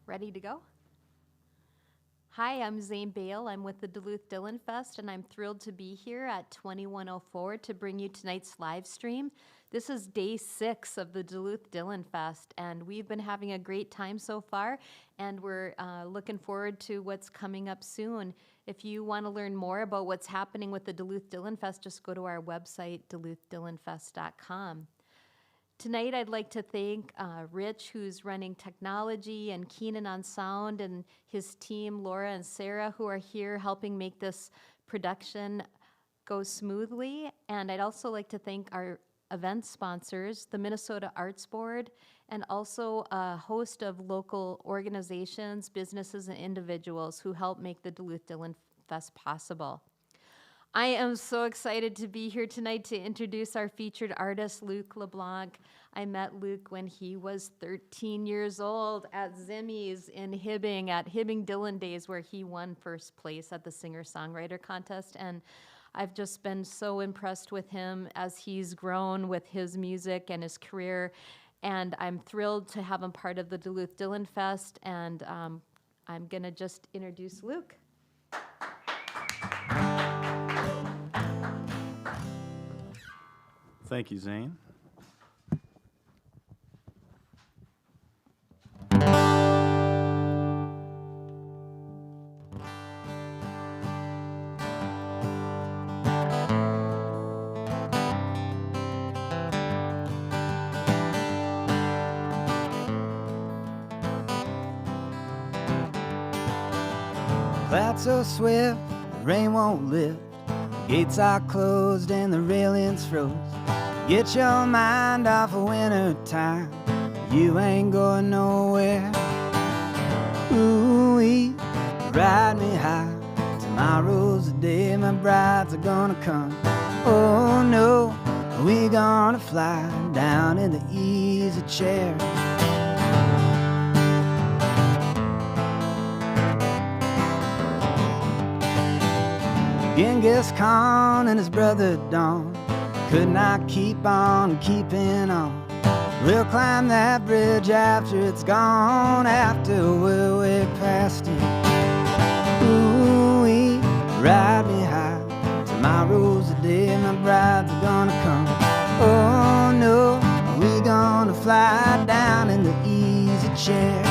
Ready to go? Hi, I'm Zane Bale. I'm with the Duluth Dylan Fest, and I'm thrilled to be here at 2104 to bring you tonight's live stream. This is day 6 of the Duluth Dylan Fest, and we've been having a great time so far, and we're looking forward to what's coming up soon. If you want to learn more about what's happening with the Duluth Dylan Fest, just go to our website, duluthdylanfest.com. Tonight, I'd like to thank Rich, who's running technology, and Keenan on sound, and his team, Laura and Sarah, who are here helping make this production go smoothly. And I'd also like to thank our event sponsors, the Minnesota Arts Board, and also a host of local organizations, businesses, and individuals who help make the Duluth Dylan Fest possible. I am so excited to be here tonight to introduce our featured artist, Luke LeBlanc. I met Luke when he was 13 years old at Zimmy's in Hibbing, at Hibbing Dylan Days, where he won first place at the singer-songwriter contest. And I've just been so impressed with him as he's grown with his music and his career. And I'm thrilled to have him part of the Duluth Dylan Fest. And I'm going to just introduce Luke. Thank you, Zane. Clouds so swift, the rain won't lift. Gates are closed and the railings froze. Get your mind off of winter time. You ain't going nowhere. Ooh-wee, ride me high. Tomorrow's the day my brides are gonna come. Oh no, we gonna fly down in the easy chair. Genghis Khan and his brother Don could not keep on keeping on. We'll climb that bridge after it's gone, after we're way past it. Ooh-wee, ride me high. Tomorrow's the day my brides are gonna come. Oh no, we gonna fly down in the easy chair.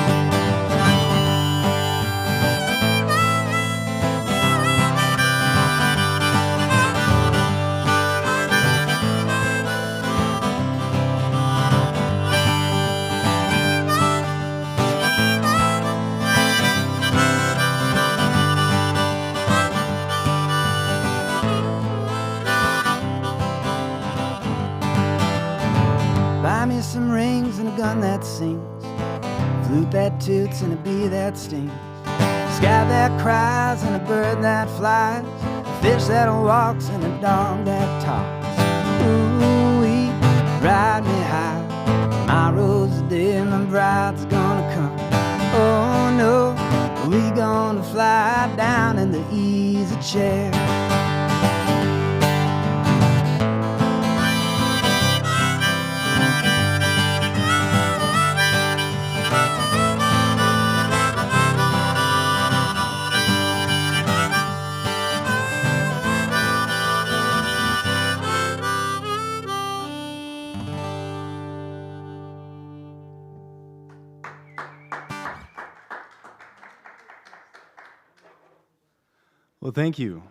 Buy me some rings and a gun that sings, a flute that toots and a bee that stings, a sky that cries and a bird that flies, a fish that walks and a dog that talks. Ooh-wee, ride me high. Tomorrow's the day my bride's gonna come. Oh no, we gonna fly down in the easy chair. Well, thank you.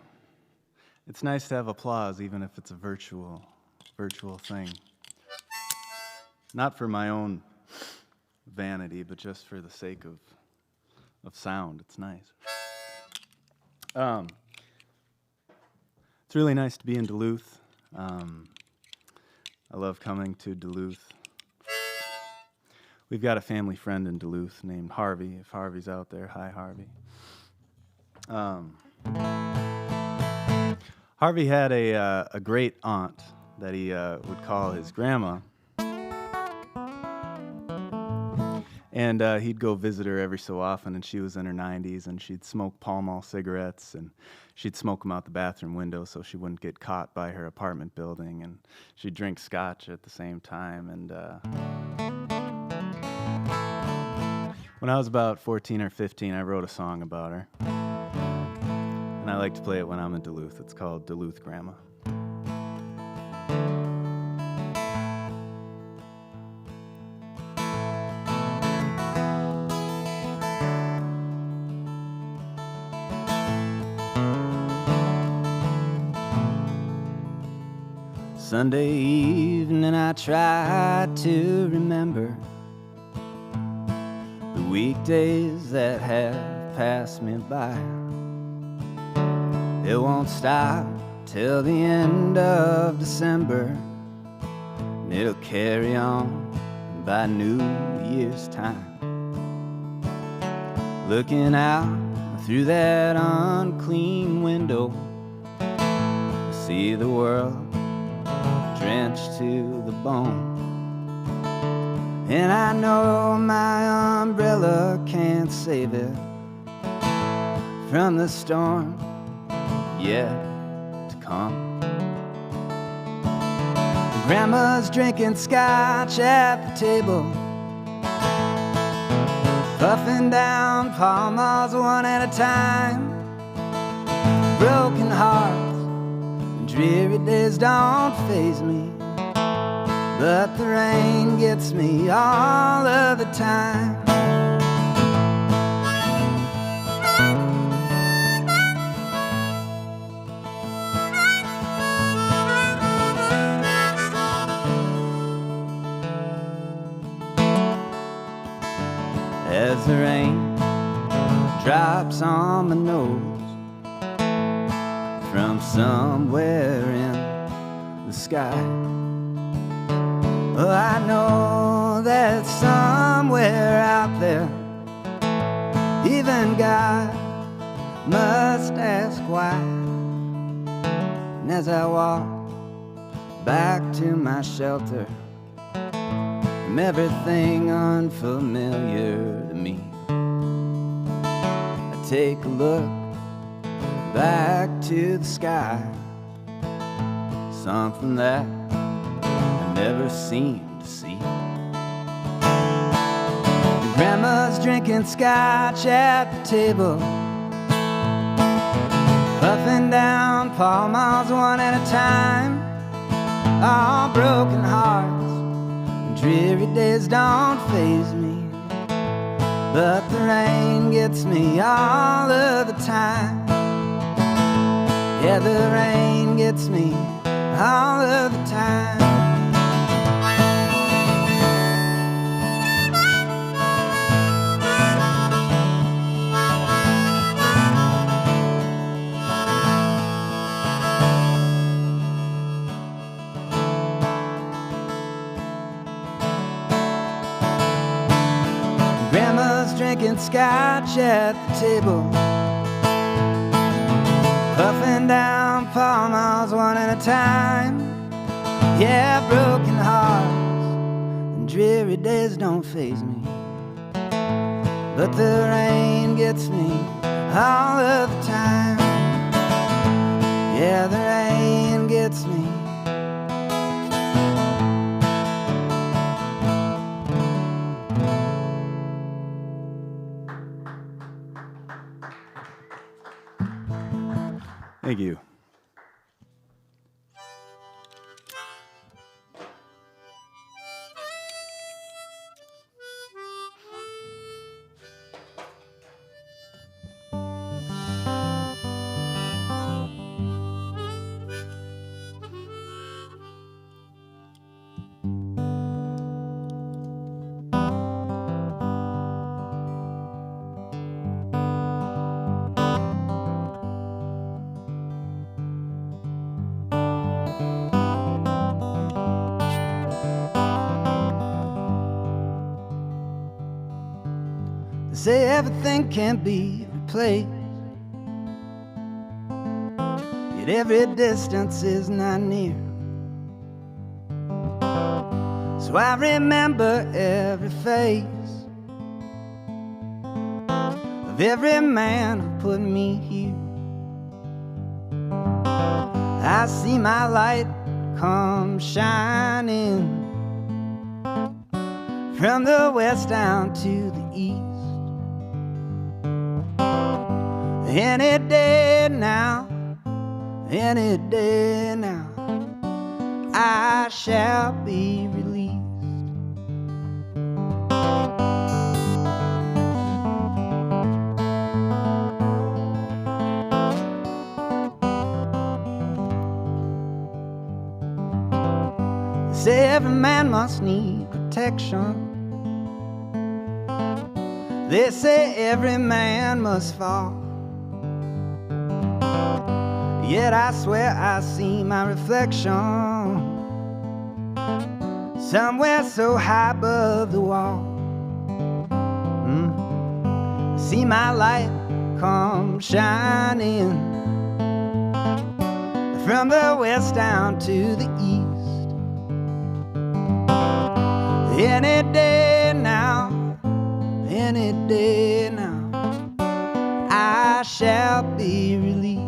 It's nice to have applause, even if it's a virtual thing. Not for my own vanity, but just for the sake of sound. It's nice. It's really nice to be in Duluth. I love coming to Duluth. We've got a family friend in Duluth named Harvey. If Harvey's out there, hi, Harvey. Harvey had a great aunt that he would call his grandma. And he'd go visit her every so often, and she was in her 90s, and she'd smoke Pall Mall cigarettes, and she'd smoke them out the bathroom window so she wouldn't get caught by her apartment building, and she'd drink scotch at the same time, and When I was about 14 or 15, I wrote a song about her. And I like to play it when I'm in Duluth. It's called Duluth Grandma. Sunday evening I try to remember the weekdays that have passed me by. It won't stop till the end of December, and it'll carry on by New Year's time. Looking out through that unclean window, I see the world drenched to the bone, and I know my umbrella can't save it from the storm yet to come. Grandma's drinking scotch at the table, puffing down Pall Malls one at a time. Broken hearts and dreary days don't faze me, but the rain gets me all of the time. As the rain drops on my nose from somewhere in the sky, well, I know that somewhere out there even God must ask why. And as I walk back to my shelter from everything unfamiliar to me, I take a look back to the sky, something that I never seemed to see. Grandma's drinking scotch at the table, puffing down Pall Malls one at a time. All broken hearts and dreary days don't faze me, but the rain gets me all of the time. Yeah, the rain gets me all of the time. Grandma's drinking scotch at the table, puffing down Pall Malls one at a time. Yeah, broken hearts and dreary days don't faze me, but the rain gets me all of the time. Yeah, the rain gets me. Thank you. Say everything can't be replaced, yet every distance is not near. So I remember every face of every man who put me here. I see my light come shining from the west down to the east. Any day now, any day now, I shall be released. They say every man must need protection. They say every man must fall. Yet I swear I see my reflection somewhere so high above the wall. See my light come shining from the west down to the east. Any day now, any day now, I shall be released.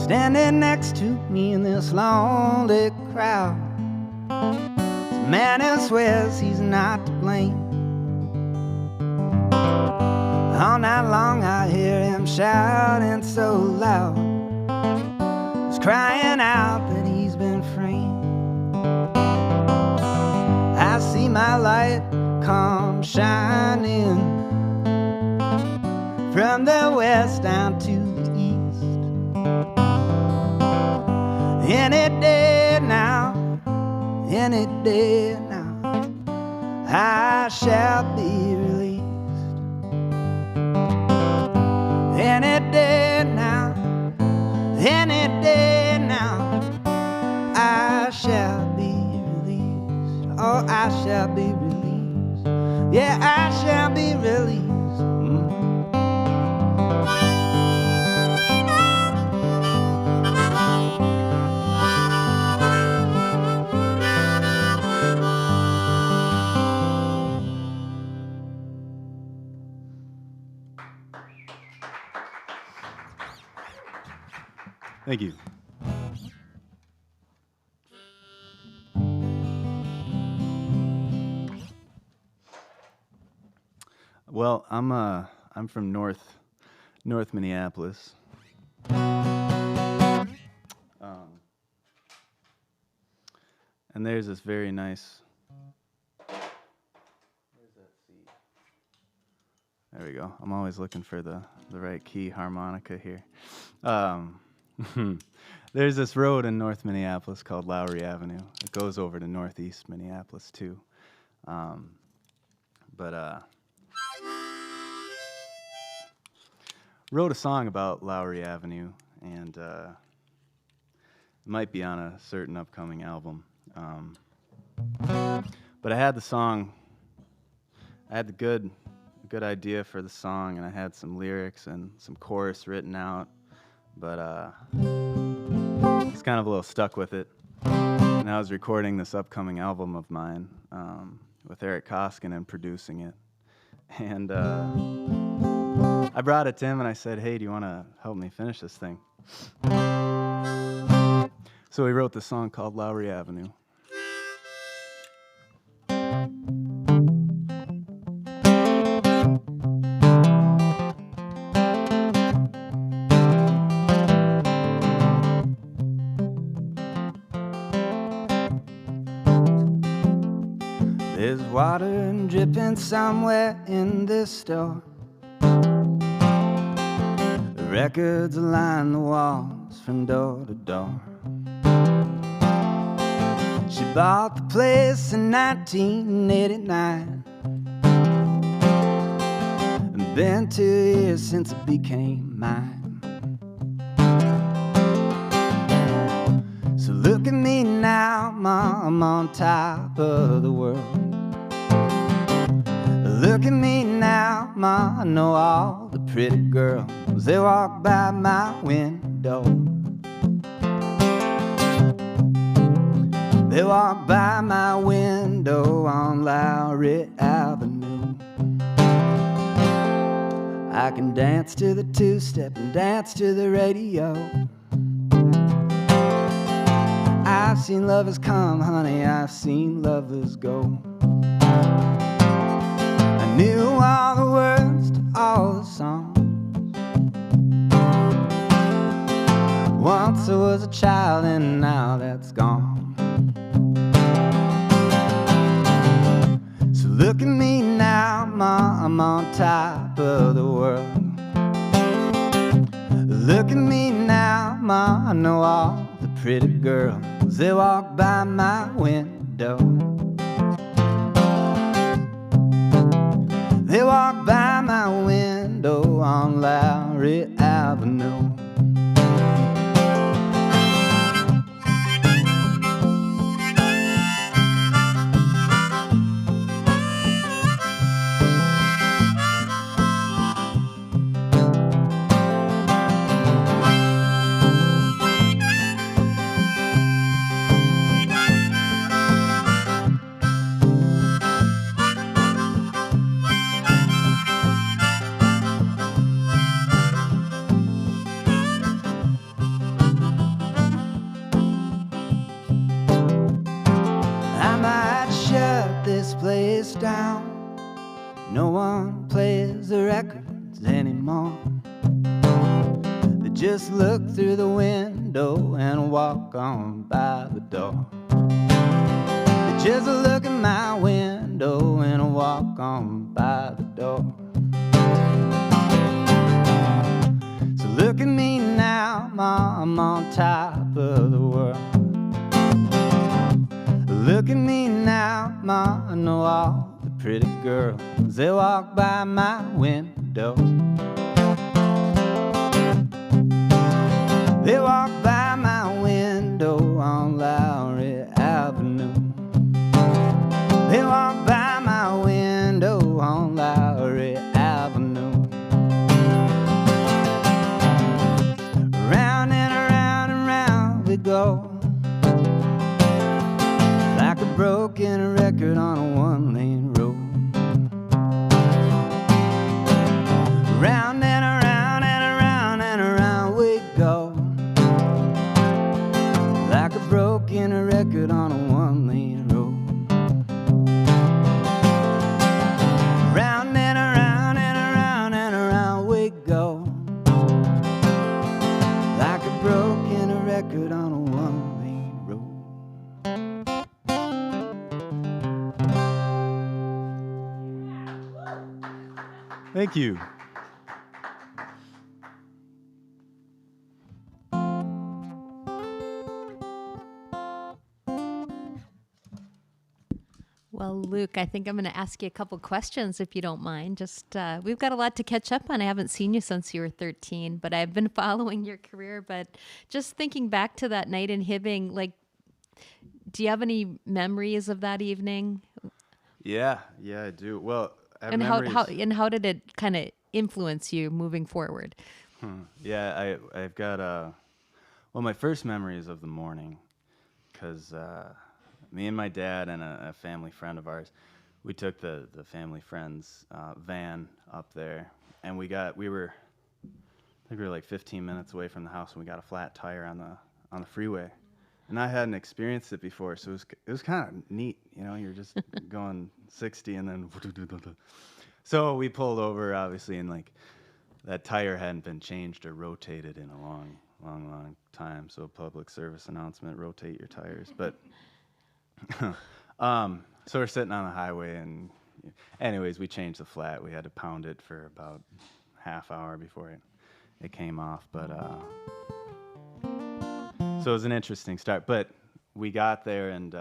Standing next to me in this lonely crowd, it's a man who swears he's not to blame. All night long I hear him shouting so loud, he's crying out that he's been framed. I see my light come shining from the west down to the east. Any day now, any day now, I shall be released. Any day now, any day now, I shall be released. Oh, I shall be released. Yeah, I shall be released. Thank you. Well, I'm from North Minneapolis. And there's this very nice. Where's that seat? There we go. I'm always looking for the right key harmonica here. There's this road in North Minneapolis called Lowry Avenue. It goes over to northeast Minneapolis too. Wrote a song about Lowry Avenue, and it might be on a certain upcoming album. But I had the song, I had the good idea for the song, and I had some lyrics and some chorus written out, but it's kind of a little stuck with it. And I was recording this upcoming album of mine with Eric Koskinen producing it. And I brought it to him and I said, hey, do you want to help me finish this thing? So he wrote this song called Lowry Avenue. There's water dripping somewhere in this store. The records line the walls from door to door. She bought the place in 1989 and been 2 years since it became mine. So look at me now, Ma, I'm on top of the world. Look at me now, Ma, I know all the pretty girls. They walk by my window. They walk by my window on Lowry Avenue. I can dance to the two-step and dance to the radio. I've seen lovers come, honey, I've seen lovers go. I knew all the words to all the songs. Once I was a child and now that's gone. So look at me now, Ma, I'm on top of the world. Look at me now, Ma, I know all the pretty girls. They walk by my window. They walk by my window on Lowry Avenue. This place down. No one plays the records anymore. They just look through the window and walk on by the door. They just look at my window and walk on by the door. So look at me now, Ma, I'm on top of the world. Look at me now, Ma, I know all the pretty girls. They walk by my window. They walk by my window on Lowry Avenue. They walk by my window on Lowry Avenue. Round and around and round we go. Like a broken record on a one-lane road. Round and around and around and around we go. Like a broken record on a one-lane road. Round and around and around and around we go. Like a broken record on a one-lane road. Thank you. Well, Luke, I think I'm going to ask you a couple questions if you don't mind. Just we've got a lot to catch up on. I haven't seen you since you were 13, but I've been following your career. But just thinking back to that night in Hibbing, like, do you have any memories of that evening? Yeah, I do. Well, I have And memories. how did it kind of influence you moving forward? Yeah, I've got well, my first memory is of the morning, because me and my dad and a family friend of ours, we took the family friend's van up there, and I think we were like 15 minutes away from the house, and we got a flat tire on the freeway. And I hadn't experienced it before, so it was kind of neat, you know. You're just going 60 and then. So we pulled over, obviously, and like that tire hadn't been changed or rotated in a long time. So public service announcement: rotate your tires. But so we're sitting on the highway, and anyways, we changed the flat. We had to pound it for about half hour before it came off, but. So it was an interesting start, but we got there, and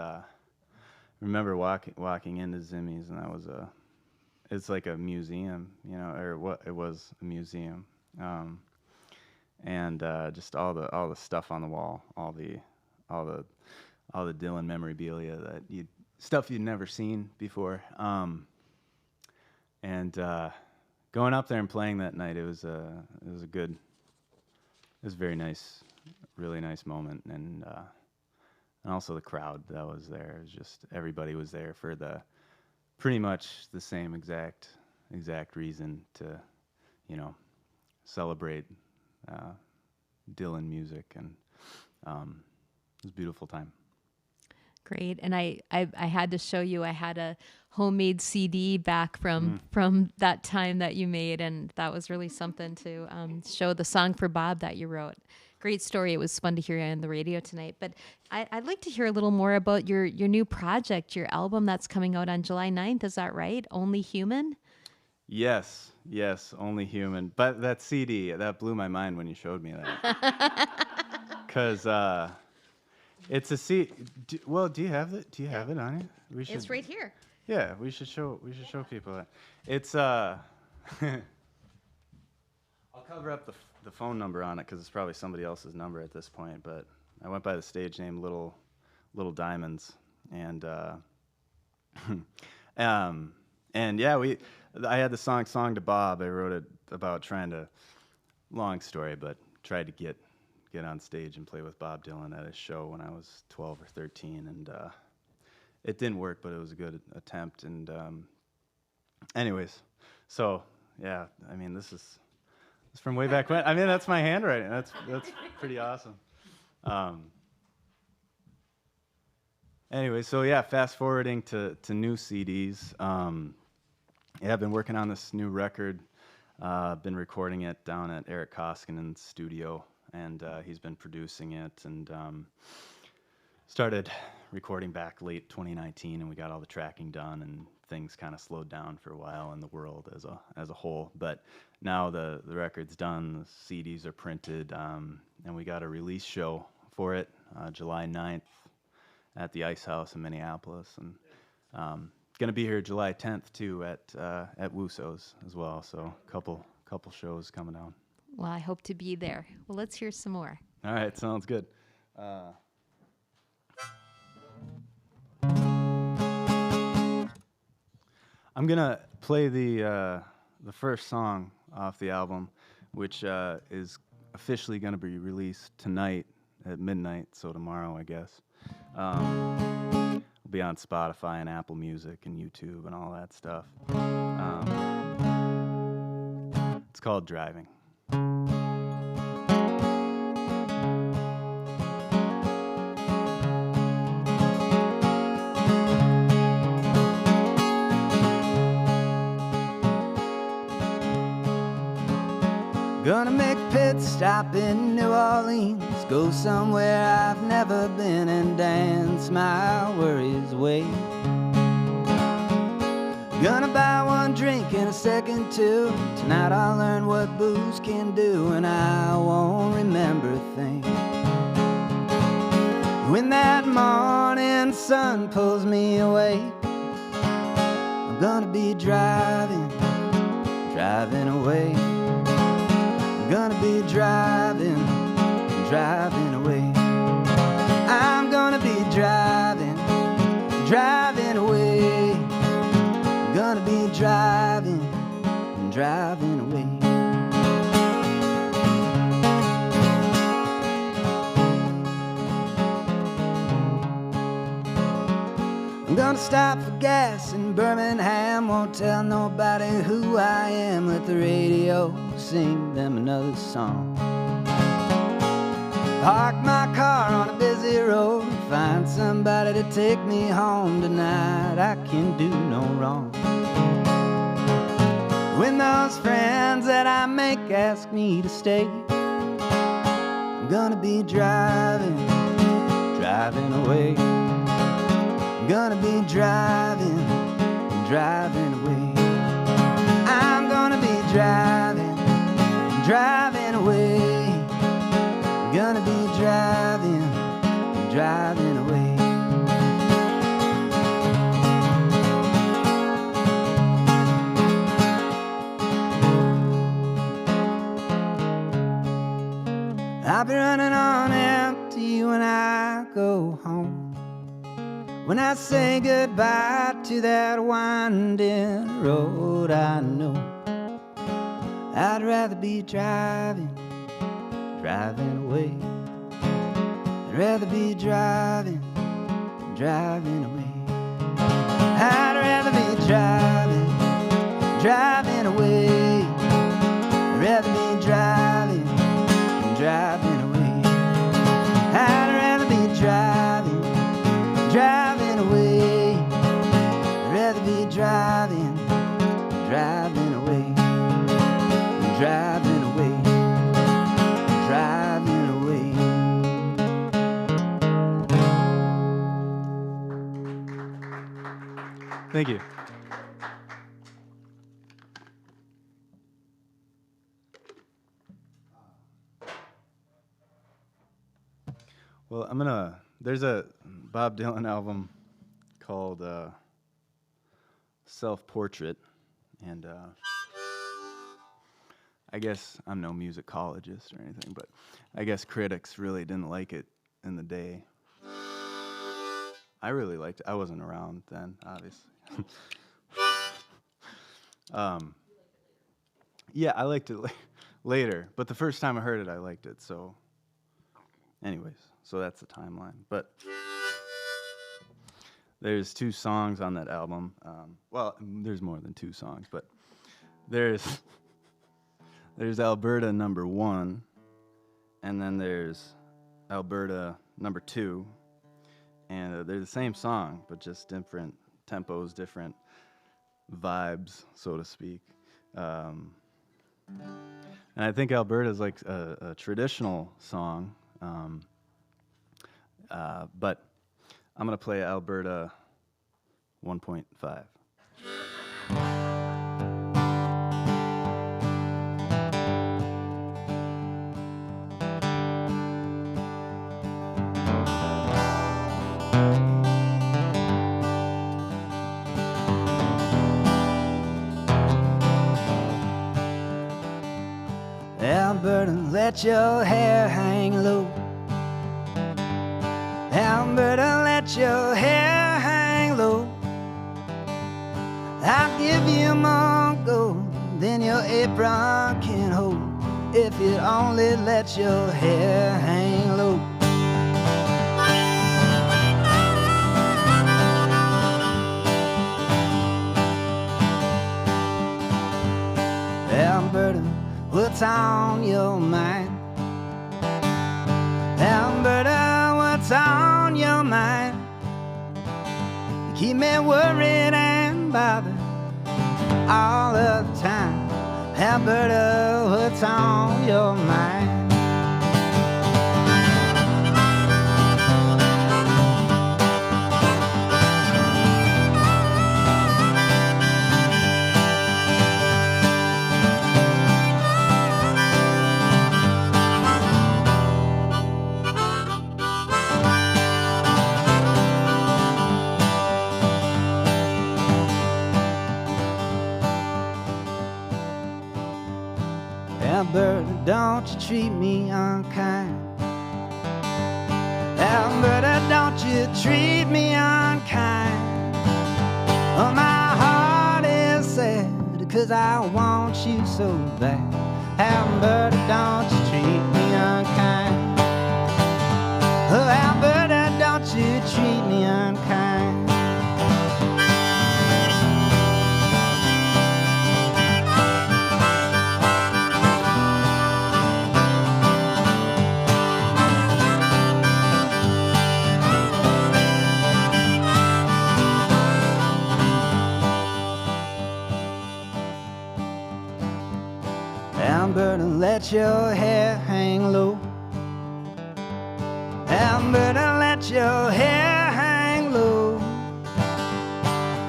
remember walking into Zimmy's, and that was it's like a museum, or what it was a museum, and just all the stuff on the wall, all the Dylan memorabilia stuff you'd never seen before, and going up there and playing that night, it was a very nice, really nice moment, and also the crowd that was there. It was just everybody was there for pretty much the same exact reason to, celebrate Dylan music, and it was a beautiful time. Great. And I had to show you, I had a homemade CD back from that time that you made, and that was really something to show the song for Bob that you wrote. Great story. It was fun to hear you on the radio tonight. But I'd like to hear a little more about your new project, your album that's coming out on July 9th. Is that right? Only Human? Yes, Only Human. But that CD, that blew my mind when you showed me that. Because it's a CD. Well, do you have it? Do you have it on you? It's right here. Yeah, we should show people that. It's I'll cover up the phone number on it because it's probably somebody else's number at this point. But I went by the stage name Little Diamonds, and and yeah, I had the song to Bob. I wrote it about trying to, long story, but tried to get on stage and play with Bob Dylan at his show when I was 12 or 13, and it didn't work, but it was a good attempt. And anyways, so yeah, I mean, this is from way back when. I mean, that's my handwriting. That's pretty awesome. Anyway, so yeah, fast forwarding to new CDs. Yeah, I've been working on this new record. Been recording it down at Eric Koskinen's studio, and he's been producing it, and started recording back late 2019, and we got all the tracking done, and things kind of slowed down for a while in the world as a whole. But now the record's done, the CDs are printed, and we got a release show for it, July 9th at the Ice House in Minneapolis, and going to be here July 10th too at Wuso's as well. So couple shows coming down. Well, I hope to be there. Well, let's hear some more. All right, sounds good. I'm gonna play the first song off the album, which is officially gonna be released tonight at midnight. So tomorrow, I guess. It'll be on Spotify and Apple Music and YouTube and all that stuff. It's called Driving. Gonna make a pit stop in New Orleans, go somewhere I've never been and dance my worries away. Gonna buy one drink and a second too. Tonight I'll learn what booze can do, and I won't remember a thing. When that morning sun pulls me away, I'm gonna be driving away. I'm gonna be driving away. I'm gonna be driving away. I'm gonna be driving away. I'm gonna stop for gas in Birmingham, won't tell nobody who I am, let the radio sing them another song. Park my car on a busy road, find somebody to take me home tonight. I can do no wrong. When those friends that I make ask me to stay, I'm gonna be driving away. I'm gonna be driving away. I'm gonna be driving away. I'm gonna be driving away. I'll be running on empty when I go home. When I say goodbye to that winding road, I know I'd rather be driving away. I'd rather be driving away. I'd rather be driving away. I'd rather be driving away. I'd rather be driving away. I'd rather be driving away. Driving away. Driving away. Thank you. Well, there's a Bob Dylan album called Self-Portrait, and I guess I'm no musicologist or anything, but I guess critics really didn't like it in the day. I really liked it. I wasn't around then, obviously. Yeah, I liked it later, but the first time I heard it, I liked it, so anyways. So that's the timeline. But there's 2 songs on that album. Well, there's more than 2 songs, but there's Alberta number 1, and then there's Alberta number 2, and they're the same song, but just different tempos, different vibes, so to speak. And I think Alberta is like a traditional song. But I'm going to play Alberta 1.5. Alberta, let your hair hang low. Alberta, let your hair hang low. I'll give you more gold than your apron can hold, if you only let your hair hang low. Alberta, what's on your mind? Alberta, what's on your mind? You keep me worried and bothered all the time. Alberta, what's on your mind? Alberta, don't you treat me unkind. Alberta, don't you treat me unkind. Oh, my heart is sad, 'cause I want you so bad. Alberta, don't you treat me unkind. Oh, Alberta, don't you treat me unkind. Alberta, let your hair hang low. Alberta, let your hair hang low.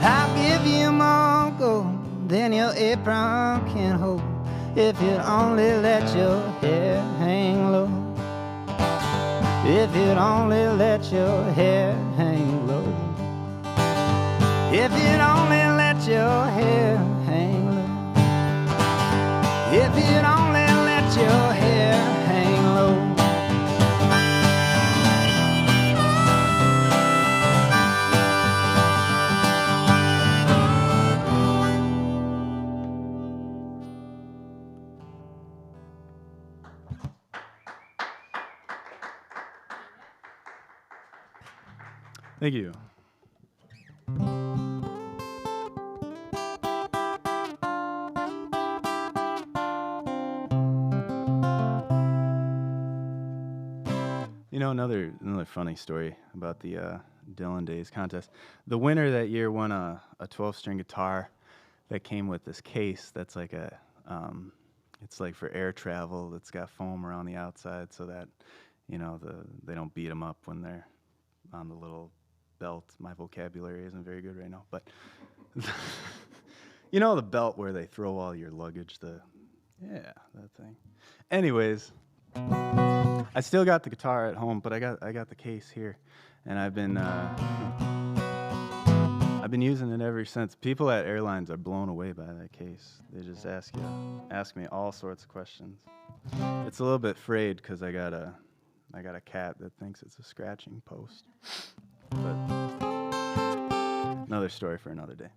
I'll give you more gold than your apron can hold, if you'd only let your hair hang low. If you'd only let your hair hang low. If you'd only let your hair hang low. If you'd only let your hair hang low. Thank you. You know, another funny story about the Dylan Days contest. The winner that year won a 12-string guitar that came with this case that's like it's like for air travel. It's got foam around the outside so that, you know, they don't beat them up when they're on the little belt. My vocabulary isn't very good right now, but you know the belt where they throw all your luggage, that thing. Anyways, I still got the guitar at home, but I got the case here, and I've been using it ever since. People at airlines are blown away by that case. They just ask me all sorts of questions. It's a little bit frayed because I got a cat that thinks it's a scratching post. But another story for another day.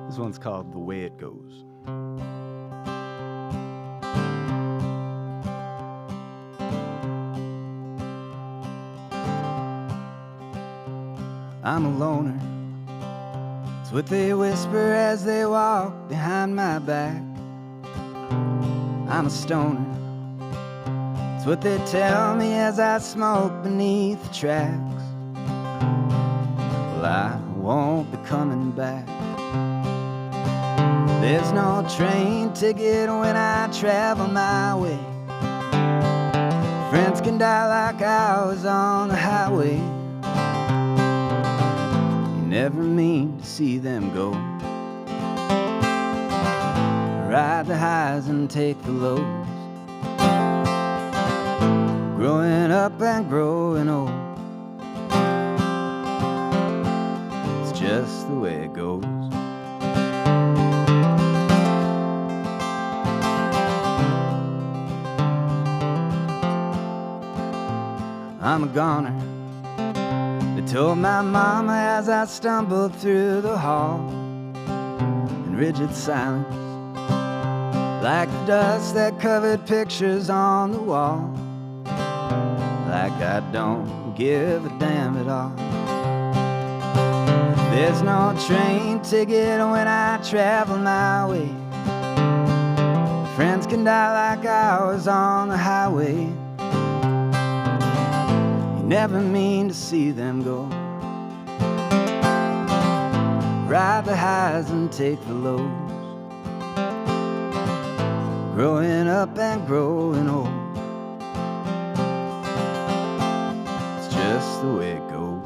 This one's called The Way It Goes. I'm a loner. It's what they whisper as they walk behind my back. I'm a stoner. It's what they tell me as I smoke beneath the tracks. Well, I won't be coming back. There's no train ticket when I travel my way. Friends can die like I was on the highway. You never mean to see them go. Ride the highs and take the lows. Growing up and growing old. It's just the way it goes. I'm a goner. They told my mama as I stumbled through the hall in rigid silence, like the dust that covered pictures on the wall, like I don't give a damn at all. There's no train ticket when I travel my way. Friends can die like I was on the highway. Never mean to see them go. Ride the highs and take the lows. Growing up and growing old. It's just the way it goes.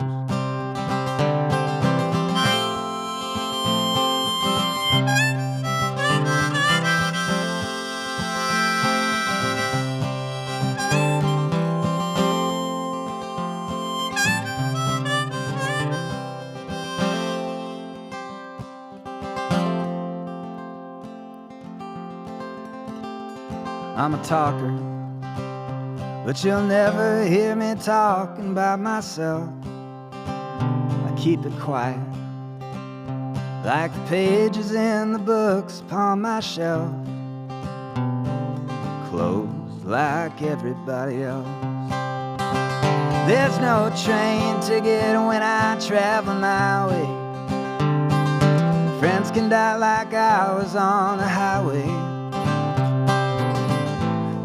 I'm a talker, but you'll never hear me talking by myself. I keep it quiet, like the pages in the books upon my shelf. Closed like everybody else. There's no train ticket when I travel my way. Friends can die like I was on the highway.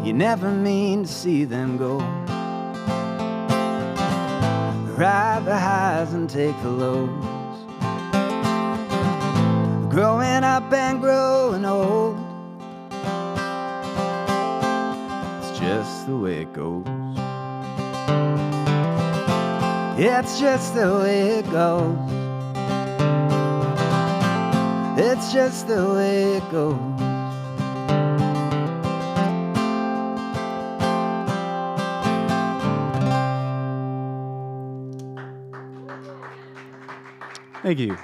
You never mean to see them go. Ride the highs and take the lows. Growing up and growing old. It's just the way it goes. It's just the way it goes. It's just the way it goes. Thank you.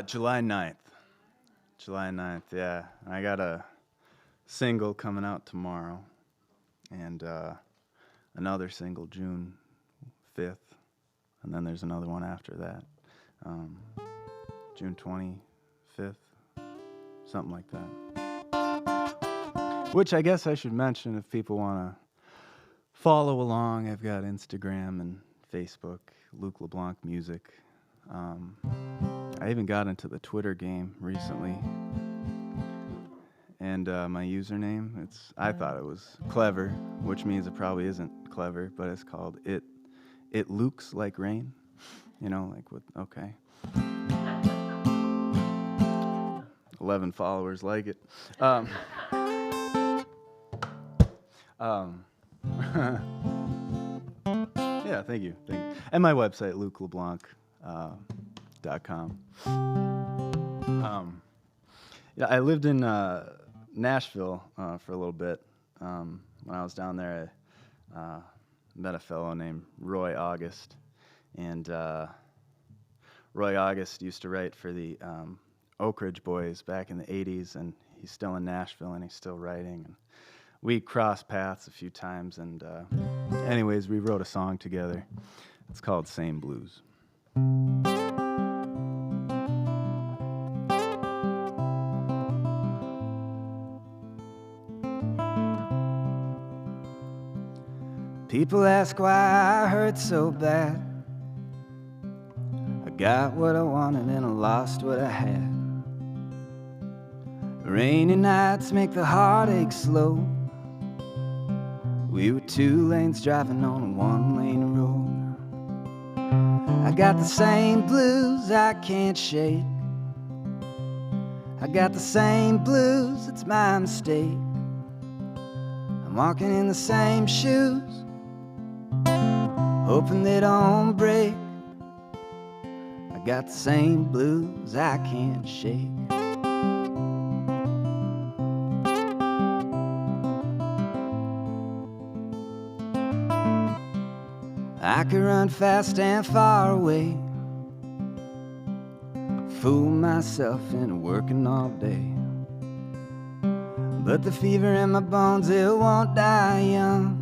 July 9th. July 9th, yeah. I got a single coming out tomorrow, and another single June 5th, and then there's another one after that, June 25th, something like that. Which I guess I should mention if people want to follow along. I've got Instagram and Facebook, Luke LeBlanc Music. I even got into the Twitter game recently. And my username, I thought it was clever, which means it probably isn't clever, but it's called It Looks Like Rain. You know, like with, okay. 11 followers like it. Yeah, thank you. And my website, lukeleblanc.com. Yeah, I lived in Nashville for a little bit. When I was down there, I met a fellow named Roy August. And Roy August used to write for the Oak Ridge Boys back in the 80s, and he's still in Nashville, and he's still writing. And we crossed paths a few times, and anyways, we wrote a song together. It's called Same Blues. People ask why I hurt so bad. I got what I wanted and I lost what I had. Rainy nights make the heartache slow. We were 2 lanes driving on a 1-lane road. I got the same blues I can't shake. I got the same blues, it's my mistake. I'm walking in the same shoes, hoping they don't break. I got the same blues I can't shake. I could run fast and far away, fool myself into working all day. But the fever in my bones, it won't die young.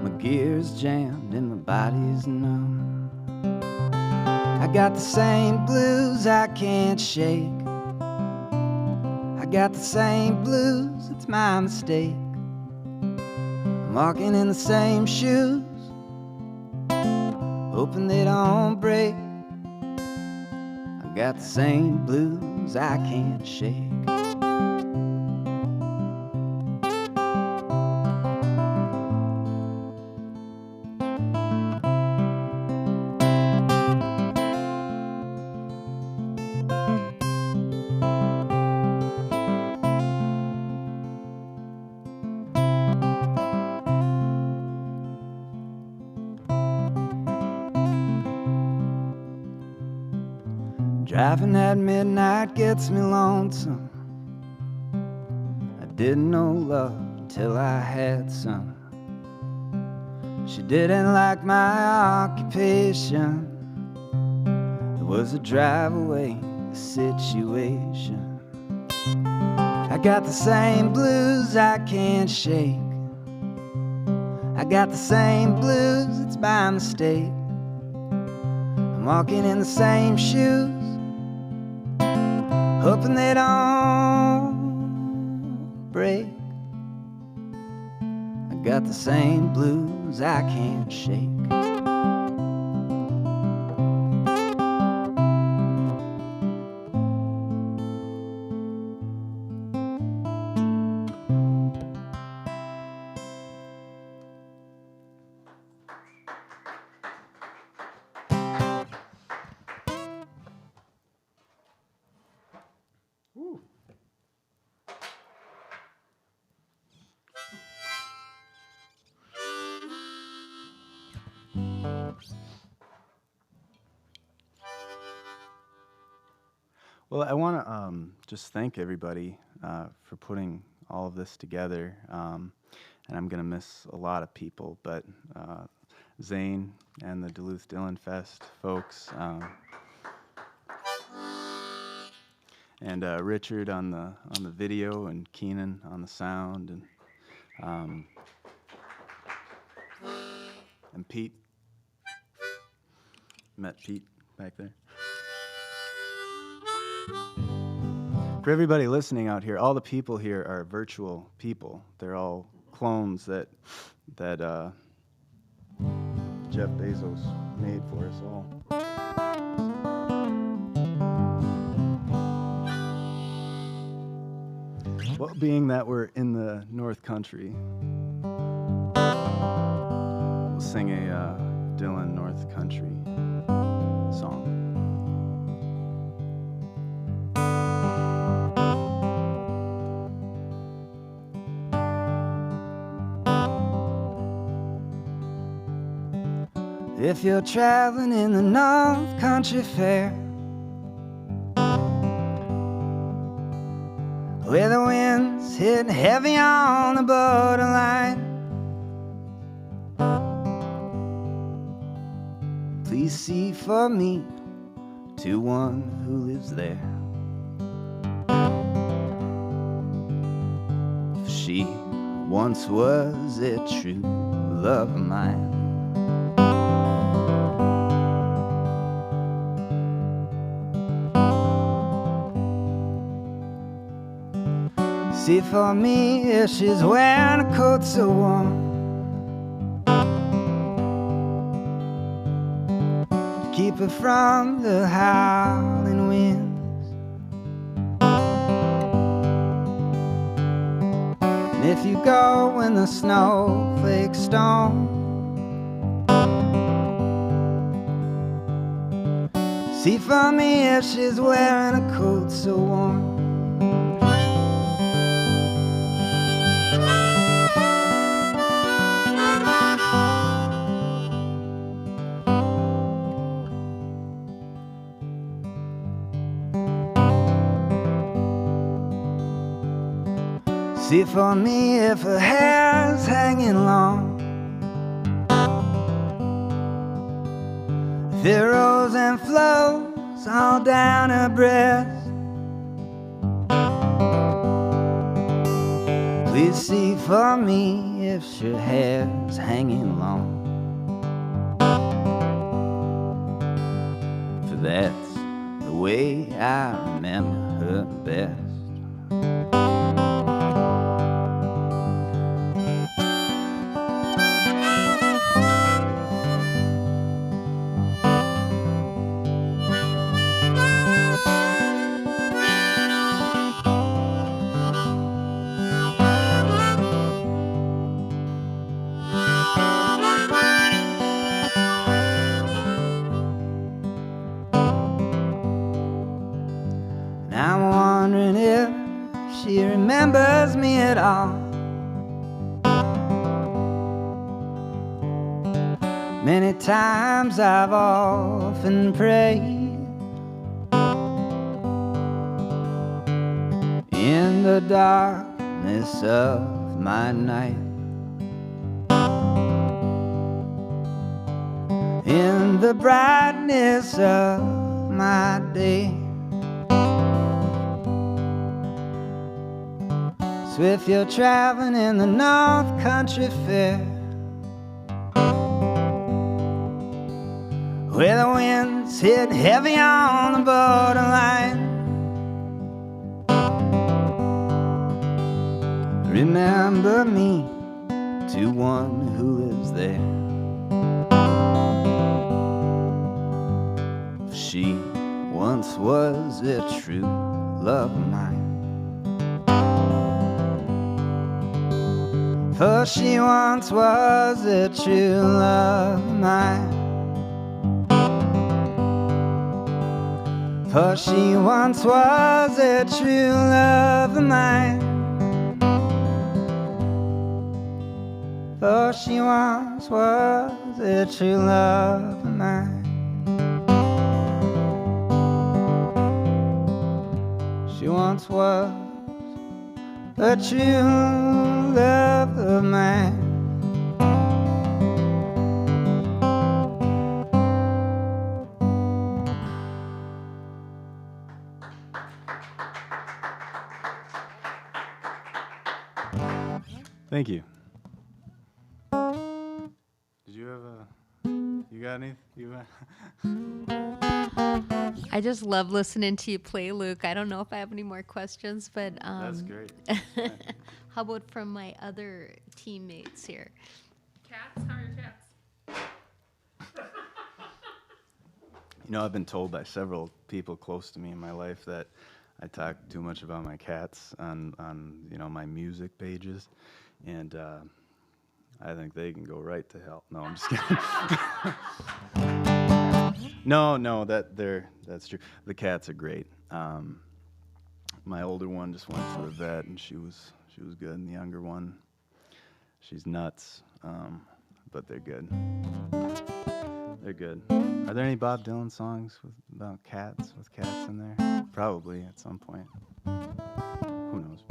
My gear's jammed and my body's numb. I got the same blues I can't shake. I got the same blues, it's my mistake. I'm walking in the same shoes, hoping they don't break. I got the same blues I can't shake. Driving at midnight gets me lonesome. I didn't know love until I had some. She didn't like my occupation. It was a drive away situation. I got the same blues I can't shake. I got the same blues, it's my mistake. I'm walking in the same shoes, hoping they don't break. I got the same blues I can't shake. Well, I want to just thank everybody for putting all of this together. And I'm going to miss a lot of people, but Zane and the Duluth Dylan Fest folks, and Richard on the video, and Keenan on the sound, and Pete. Met Pete back there. For everybody listening out here, all the people here are virtual people. They're all clones that Jeff Bezos made for us all. Well, being that we're in the North Country, we'll sing a Dylan North Country song. If you're traveling in the North Country Fair, where the wind's hitting heavy on the borderline, please see for me to one who lives there. For she once was a true love of mine. See for me if she's wearing a coat so warm, to keep her from the howling winds. And if you go when the snowflakes storm, see for me if she's wearing a coat so warm. See for me if her hair's hanging long, if it rolls and flows all down her breast. Please see for me if her hair's hanging long, for that's the way I remember her best. She remembers me at all. Many times I've often prayed in the darkness of my night, in the brightness of my day. So if you're traveling in the North Country Fair, where the winds hit heavy on the borderline, remember me to one who lives there. For she once was a true love of mine. For she once was a true love of mine. For she once was a true love of mine. For she once was a true love of mine. She once was a true love of mine. Thank you. Did you have you got any? I just love listening to you play, Luke. I don't know if I have any more questions, but That's great. how about from my other teammates here? Cats? How are your cats? You know, I've been told by several people close to me in my life that I talk too much about my cats on my music pages, and I think they can go right to hell. No, I'm just kidding. No, that's true. The cats are great. My older one just went to the vet, and she was good. And the younger one, she's nuts, but they're good. They're good. Are there any Bob Dylan songs about cats with cats in there? Probably at some point. Who knows?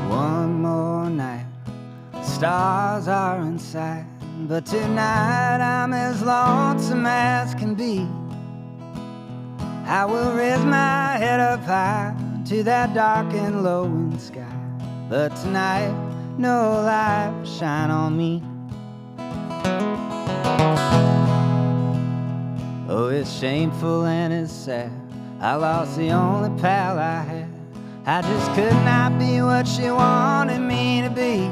One more night, stars are in sight, but tonight I'm as lonesome as can be. I will raise my head up high to that dark and lowering sky, but tonight no light will shine on me. Oh, it's shameful and it's sad, I lost the only pal I had. I just could not be what she wanted me to be.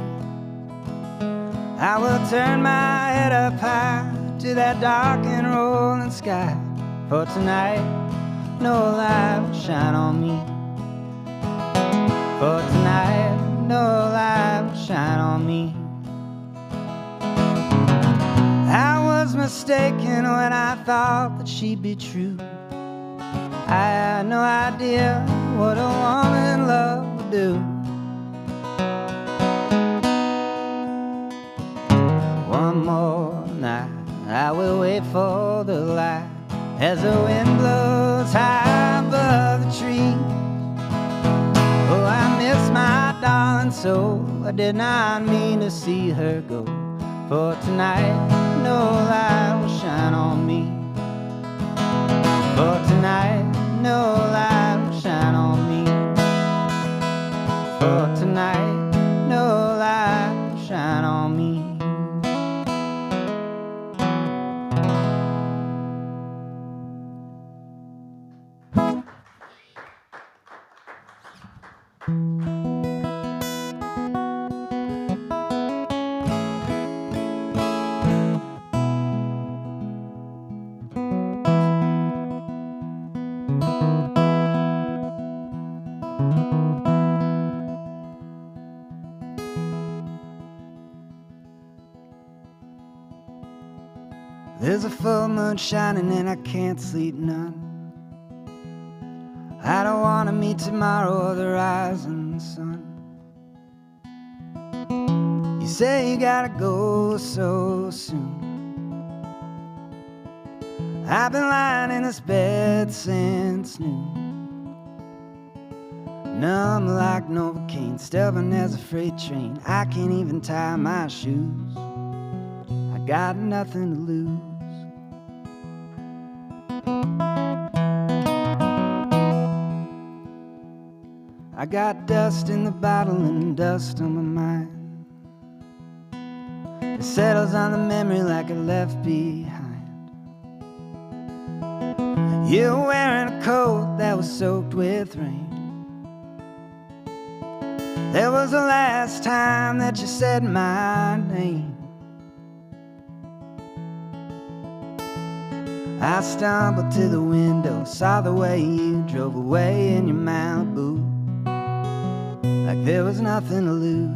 I will turn my head up high to that dark and rolling sky, for tonight no light will shine on me. For tonight no light will shine on me. I was mistaken when I thought that she'd be true. I had no idea what a woman love would do. One more night, I will wait for the light as the wind blows high above the trees. Oh, I miss my darling soul, I did not mean to see her go. For tonight, no light will shine on me. For tonight, no light will shine on me. For tonight, no light will shine on me. There's a full moon shining and I can't sleep none. I don't wanna meet tomorrow or the rising sun. You say you gotta go so soon. I've been lying in this bed since noon, numb like Novocaine, stubborn as a freight train. I can't even tie my shoes, I got nothing to lose. I got dust in the bottle and dust on my mind. It settles on the memory like it left behind. You're wearing a coat that was soaked with rain. There was the last time that you said my name. I stumbled to the window, saw the way you drove away in your Malibu, like there was nothing to lose.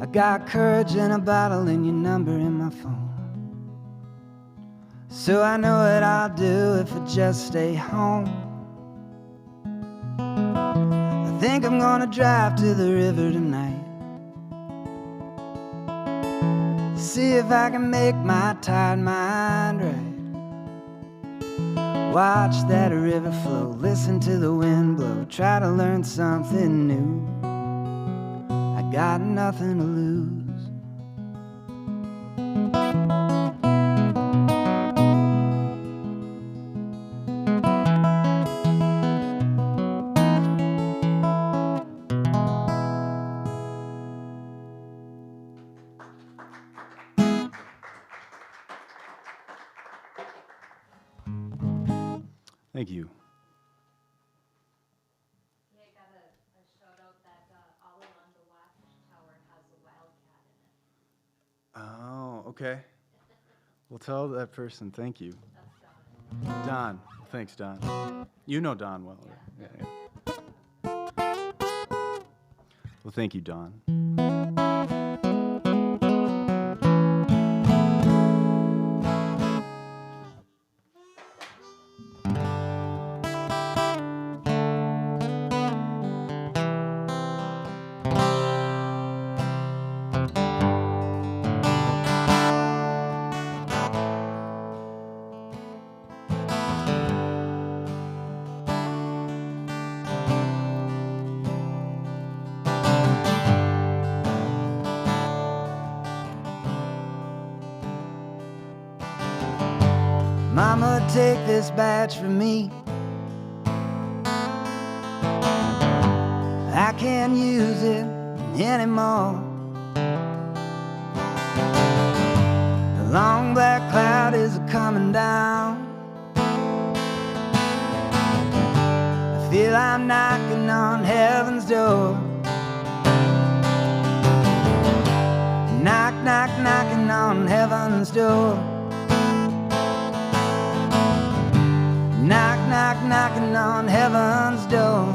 I got courage in a bottle and your number in my phone. So I know what I'll do if I just stay home. I think I'm gonna drive to the river tonight, see if I can make my tired mind right. Watch that river flow, listen to the wind blow, try to learn something new. I got nothing to lose. Thank you. Yeah, I got a shout out that all along the watchtower has a wildcat in it. Oh, okay. Well, tell that person thank you. That's Don. Don. Thanks, Don. You know Don well, right? Yeah. Well, thank you, Don. Mama, take this badge from me. I can't use it anymore. The long black cloud is coming down. I feel I'm knocking on heaven's door. Knock, knock, knocking on heaven's door. Knock, knock, knocking on heaven's door.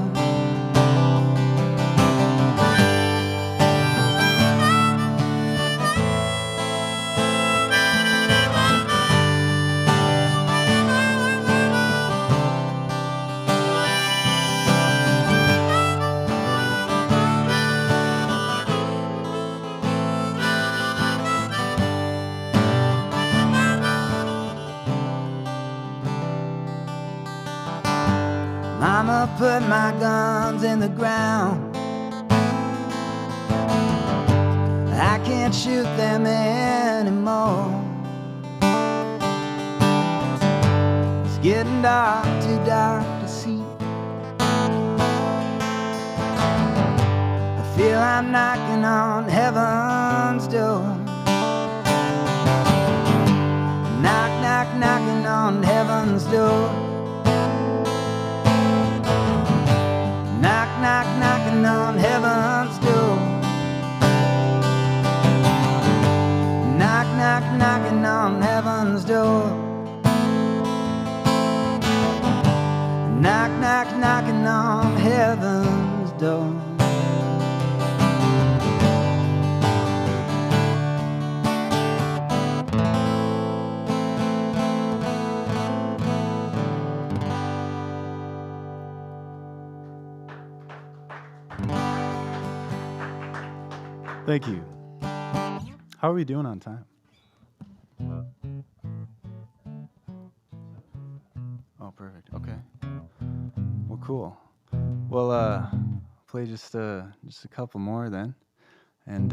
Mama, put my guns in the ground. I can't shoot them anymore. It's getting dark, too dark to see. I feel I'm knocking on heaven's door. Knock, knock, knocking on heaven's door. Knock, knock, knocking on heaven's door. Knock, knock, knocking on heaven's door. Knock, knock, knocking on heaven's door. Thank you. How are we doing on time? Oh, perfect. Okay. Well, cool. Well, play just a couple more then, and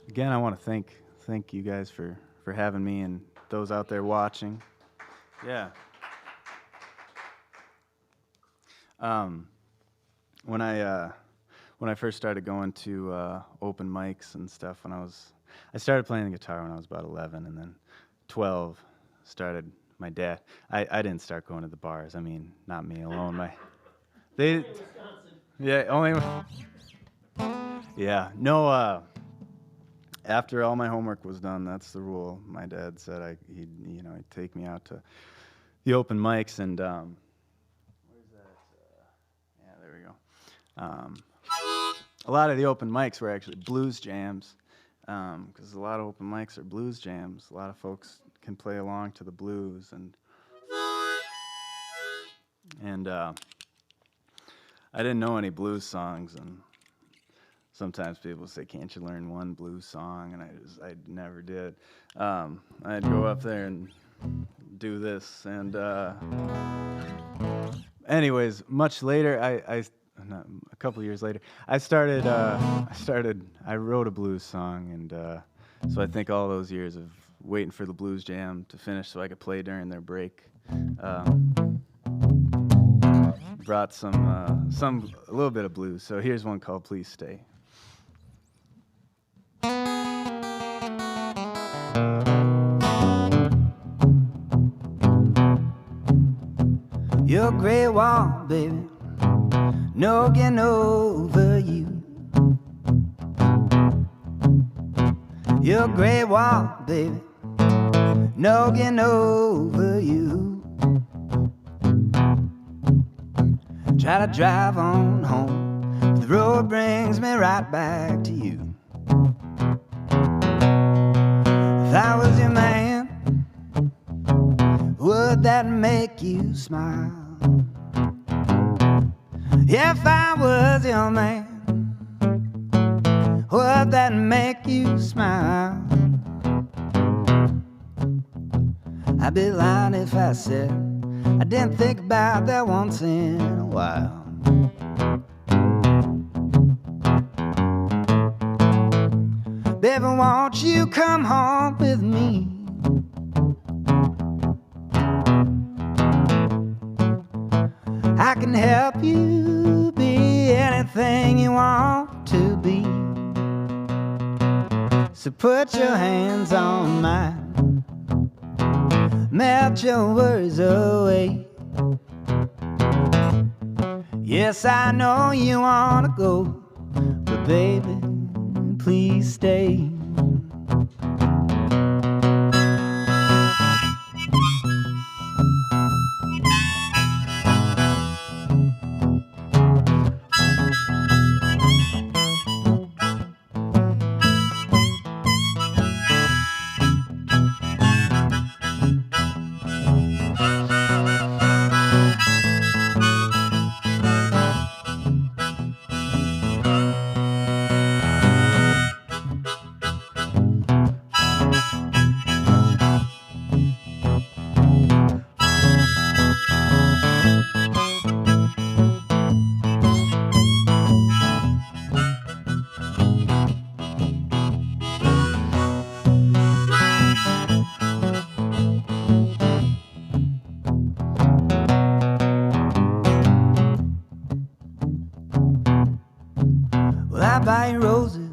again, I want to thank you guys for having me and those out there watching. Yeah. When I first started going to open mics and stuff, I started playing the guitar when I was about 11, and then 12 started my dad. I didn't start going to the bars. I mean, not me alone. Yeah, only. Yeah, no. After all my homework was done, that's the rule. My dad said he'd take me out to the open mics, and where's that? Yeah, there we go. A lot of the open mics were actually blues jams. because a lot of open mics are blues jams. A lot of folks can play along to the blues, and I didn't know any blues songs, and sometimes people say, "Can't you learn one blues song?" And I never did. I'd go up there and do this, and anyways, much later, a couple years later, I wrote a blues song, and so I think all those years of waiting for the blues jam to finish so I could play during their break brought a little bit of blues. So here's one called "Please Stay." Your gray wall, baby, no getting over you. Your gray wall, baby, no getting over you. Try to drive on home, but the road brings me right back to you. If I was your man, would that make you smile? If I was your man, would that make you smile? I'd be lying if I said I didn't think about that once in a while. Baby, won't you come home with me? I can help you be anything you want to be. So put your hands on mine, melt your worries away. Yes, I know you wanna go, but baby, please stay. I buy you roses,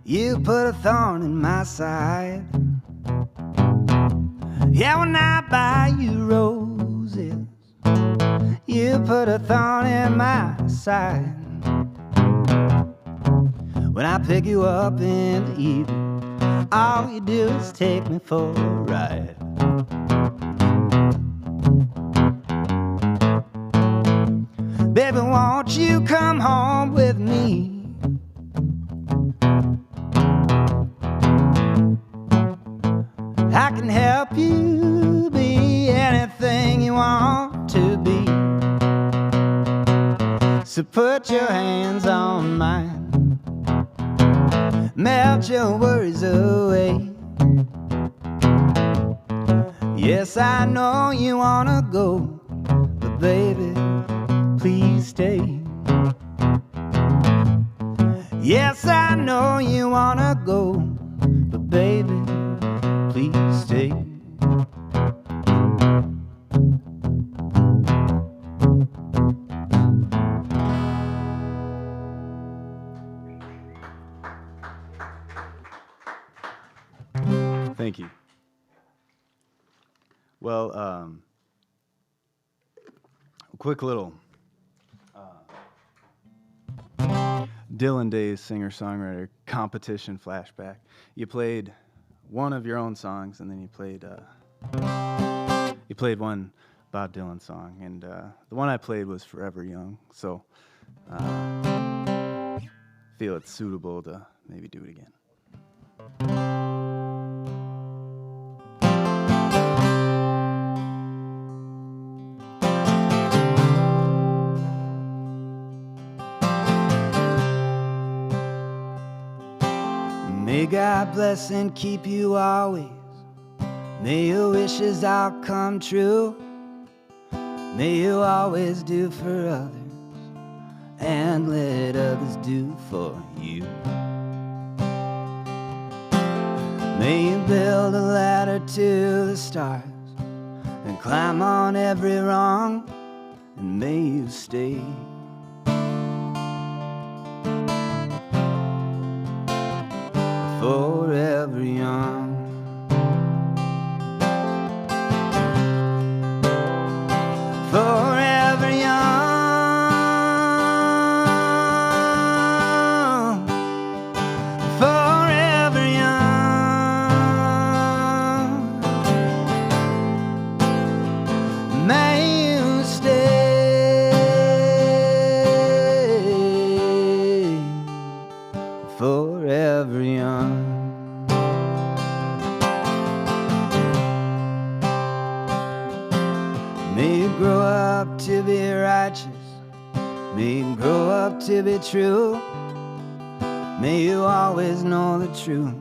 you put a thorn in my side. Yeah, when I buy you roses, you put a thorn in my side. When I pick you up in the evening, all you do is take me for a ride. Baby, won't you come home with me? I can help you be anything you want to be. So put your hands on mine, melt your worries away. Yes, I know you wanna go, but baby, please stay. Yes, I know you wanna go, but baby, please stay. Thank you. Well, quick little Dylan Days singer-songwriter competition flashback. You played one of your own songs, and then you played one Bob Dylan song, and the one I played was "Forever Young." So feel it's suitable to maybe do it again. May God bless and keep you always. May your wishes all come true. May you always do for others and let others do for you. May you build a ladder to the stars and climb on every rung, and may you stay forever young. Forever young. Forever young. May you stay forever young. May you grow up to be righteous. May you grow up to be true. May you always know the truth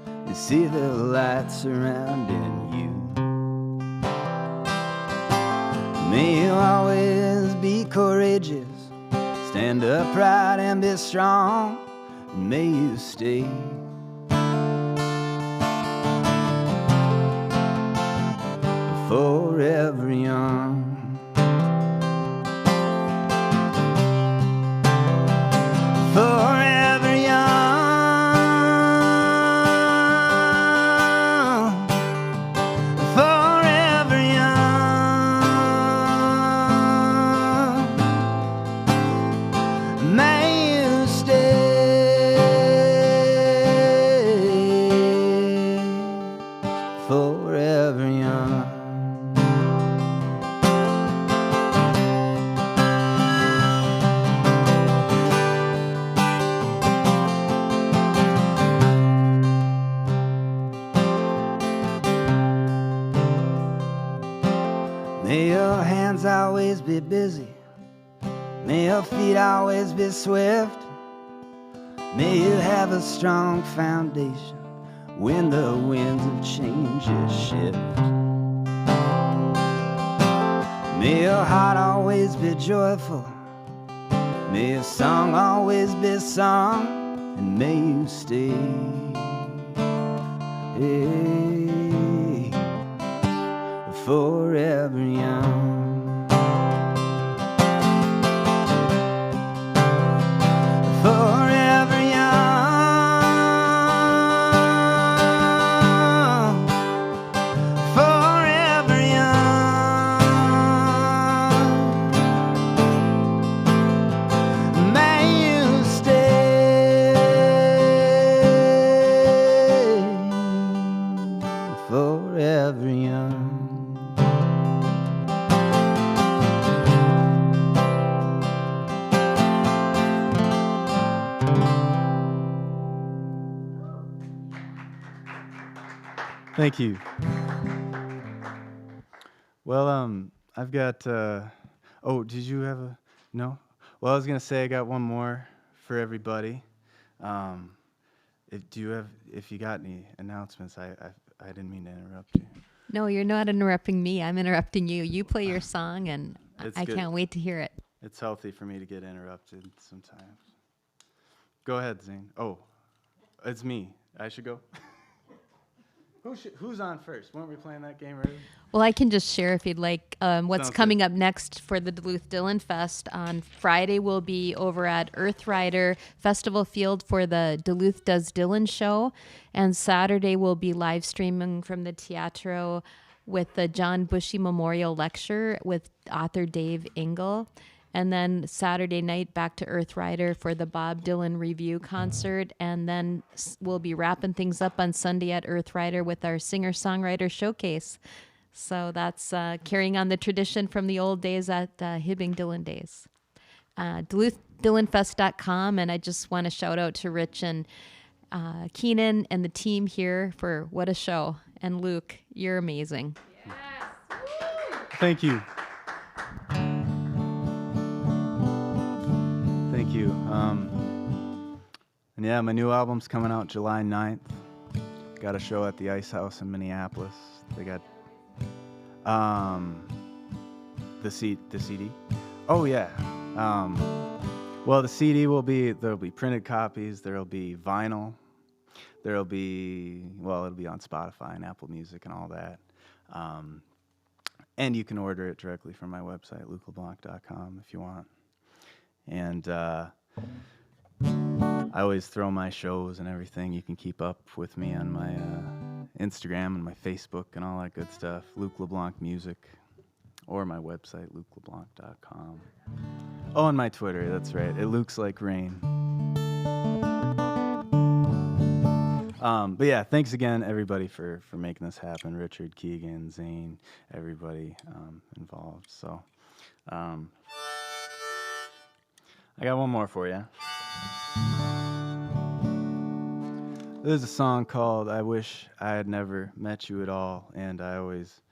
and see the light surrounding you. May you always be courageous, stand upright and be strong. And may you stay forever young. Forever young. Forever young. May you stay forever young. May your hands always be busy. May your feet always be swift. May you have a strong foundation when the winds of change shift. May your heart always be joyful. May your song always be sung. And may you stay forever young. Forever young. Forever young. May you stay forever young. Thank you. Well, I've got, oh, did you have a, no? Well, I was going to say I got one more for everybody. If you got any announcements, I didn't mean to interrupt you. No, you're not interrupting me. I'm interrupting you. You play your song, and It's I good. can't wait to hear it. It's healthy for me to get interrupted sometimes. Go ahead, Zane. Oh, it's me. I should go. Who's on first? Weren't we playing that game earlier? Well, I can just share if you'd like what's Sounds coming good. up next for the Duluth Dylan Fest. On Friday, we'll be over at Earth Rider Festival Field for the Duluth Does Dylan show. And Saturday, we'll be live streaming from the Teatro with the John Bushy Memorial Lecture with author Dave Engel. And then Saturday night, back to Earth Rider for the Bob Dylan Review concert. And then we'll be wrapping things up on Sunday at Earth Rider with our singer-songwriter showcase. So that's carrying on the tradition from the old days at Hibbing Dylan Days. DuluthDylanFest.com. And I just want to shout out to Rich and Keenan and the team here for what a show. And Luke, you're amazing. Yes. Woo! Thank you. Thank you. And yeah, my new album's coming out July 9th. Got a show at the Ice House in Minneapolis. They got the CD. Oh yeah. Well, the CD there'll be printed copies. There'll be vinyl. It'll be on Spotify and Apple Music and all that. And you can order it directly from my website, lukeleblanc.com, if you want. And I always throw my shows and everything. You can keep up with me on my Instagram and my Facebook and all that good stuff. Luke LeBlanc Music, or my website, lukeleblanc.com. Oh, and my Twitter, that's right. It looks like rain. But yeah, thanks again, everybody, for making this happen. Richard, Keegan, Zane, everybody involved. So I got one more for you. There's a song called I Wish I Had Never Met You at All, and I always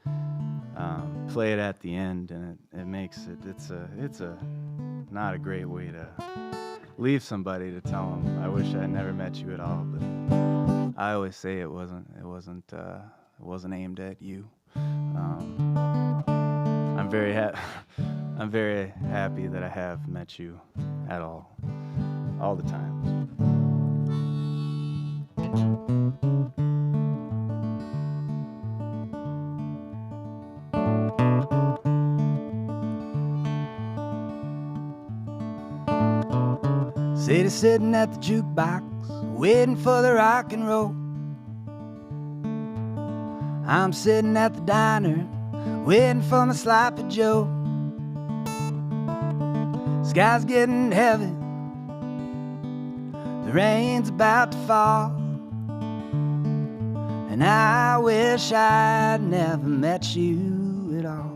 play it at the end, and it makes it's a not a great way to leave somebody, to tell them I wish I had never met you at all, but I always say it wasn't aimed at you. I'm very happy that I have met you at all the time. Sadie sitting at the jukebox, waiting for the rock and roll. I'm sitting at the diner, waiting for my sloppy Joe. Sky's getting heavy, the rain's about to fall, and I wish I'd never met you at all.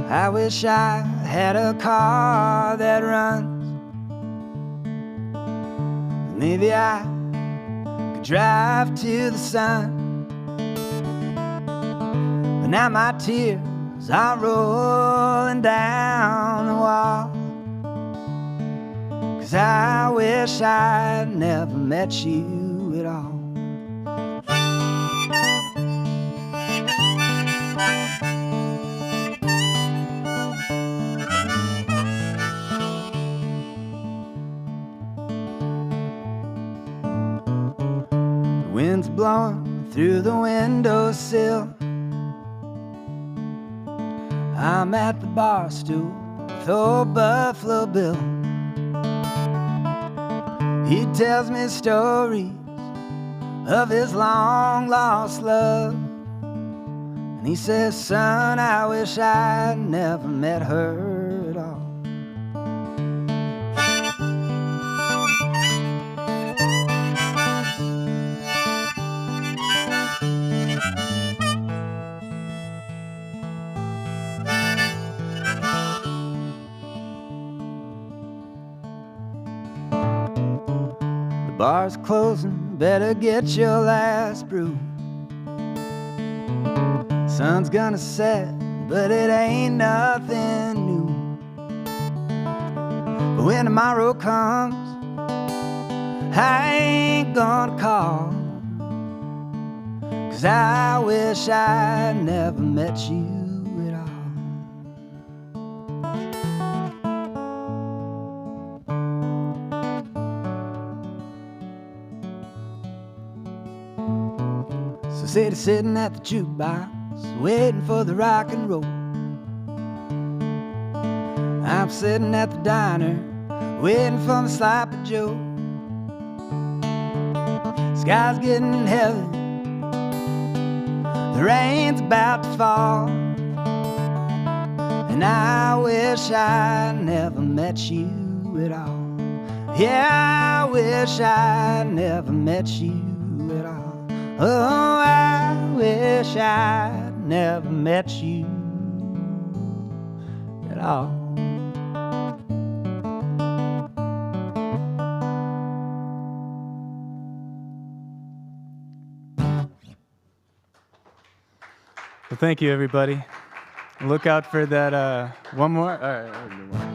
I wish I had a car that runs. Maybe I could drive to the sun. But now my tears are rolling down the wall, 'cause I wish I'd never met you at all. Wind's blowing through the windowsill. I'm at the bar stool with old Buffalo Bill. He tells me stories of his long lost love, and he says, son, I wish I'd never met her at all. Bar's closing, better get your last brew. Sun's gonna set, but it ain't nothing new. But when tomorrow comes, I ain't gonna call, 'cause I wish I'd never met you at all. So Sadie sitting at the jukebox, waiting for the rock and roll. I'm sitting at the diner, waiting for my sloppy Joe. Sky's getting heavy, the rain's about to fall, and I wish I never met you at all. Yeah, I wish I never met you at all. Oh, I wish I'd never met you at all. Well, thank you, everybody. Look out for that one more. All right, I'll do one.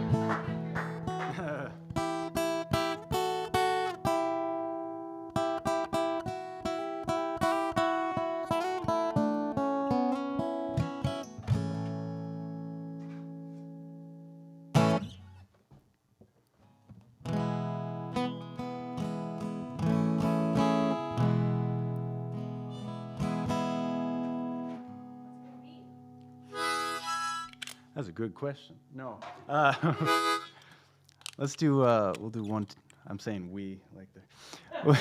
That's a good question. No. Let's do, we'll do one. I'm saying we, like the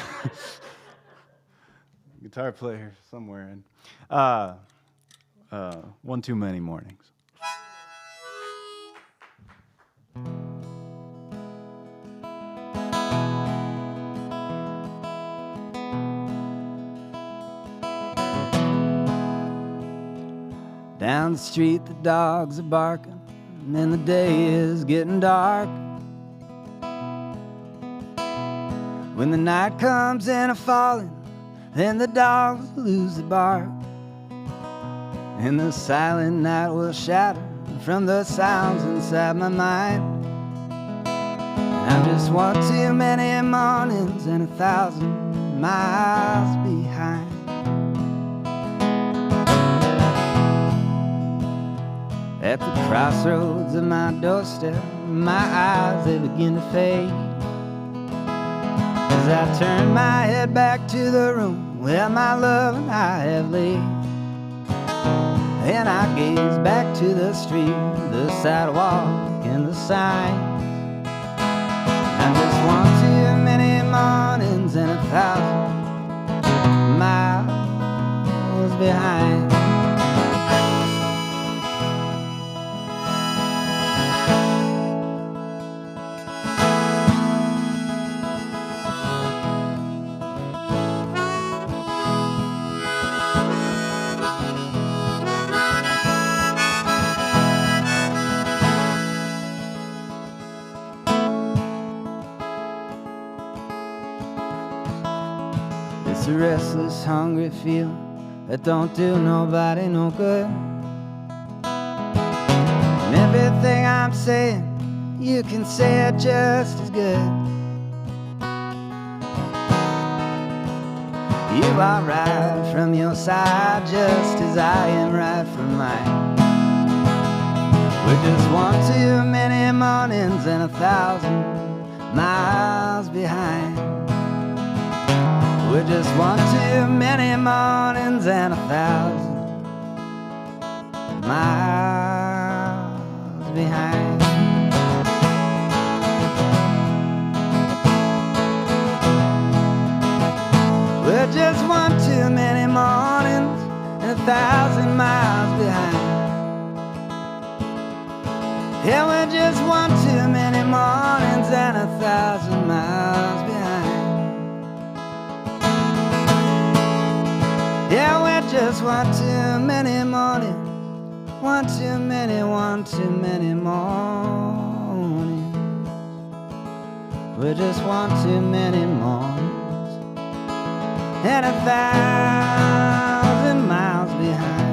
guitar player somewhere. One Too Many Mornings. Down the street the dogs are barking, and then the day is getting dark. When the night comes in a-falling, then the dogs lose the bark. And the silent night will shatter from the sounds inside my mind. And I'm just one too many mornings and 1,000 miles behind. At the crossroads of my doorstep, my eyes, they begin to fade. As I turn my head back to the room where my love and I have laid. And I gaze back to the street, the sidewalk and the signs. I'm just one too many mornings and 1,000 miles behind. It's a restless, hungry feeling that don't do nobody no good. And everything I'm saying, you can say it just as good. You are right from your side, just as I am right from mine. We're just one too many mornings and 1,000 miles behind. We're just one too many mornings and 1,000 miles behind. We're just one too many mornings and 1,000 miles behind. Yeah, we're just one too many mornings and 1,000 miles behind. Yeah, we're just one too many mornings, one too many mornings. We're just one too many mornings and 1,000 miles behind.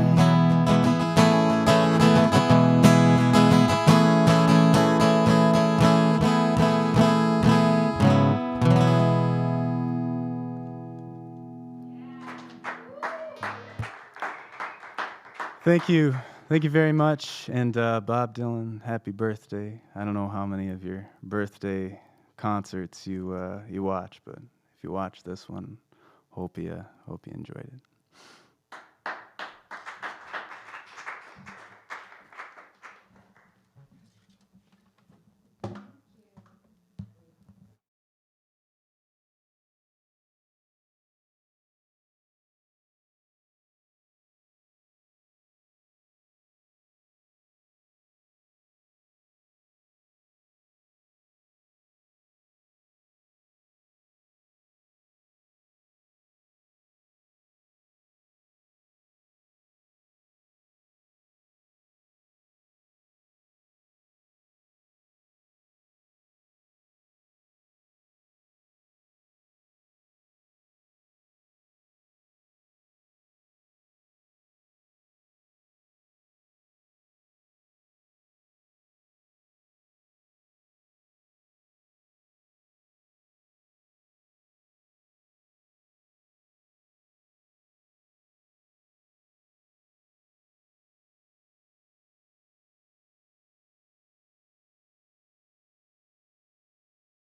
Thank you. Thank you very much. And Bob Dylan, happy birthday. I don't know how many of your birthday concerts you watch, but if you watch this one, hope you enjoyed it.